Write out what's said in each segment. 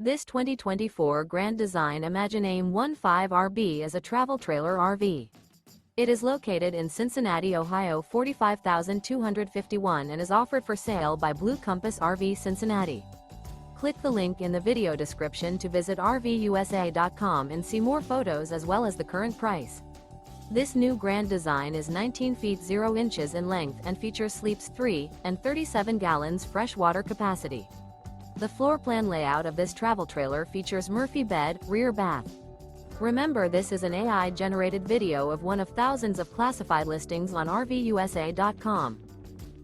This 2024 Grand Design Imagine AIM-15RB is a travel trailer RV. It is located in Cincinnati, Ohio 45251 and is offered for sale by Blue Compass RV Cincinnati. Click the link in the video description to visit RVUSA.com and see more photos as well as the current price. This new Grand Design is 19 feet 0 inches in length and features sleeps 3 and 37 gallons fresh water capacity. The floor plan layout of this travel trailer features Murphy bed, rear bath. Remember, this is an AI-generated video of one of thousands of classified listings on RVUSA.com.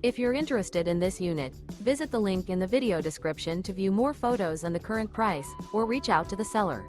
If you're interested in this unit, visit the link in the video description to view more photos and the current price, or reach out to the seller.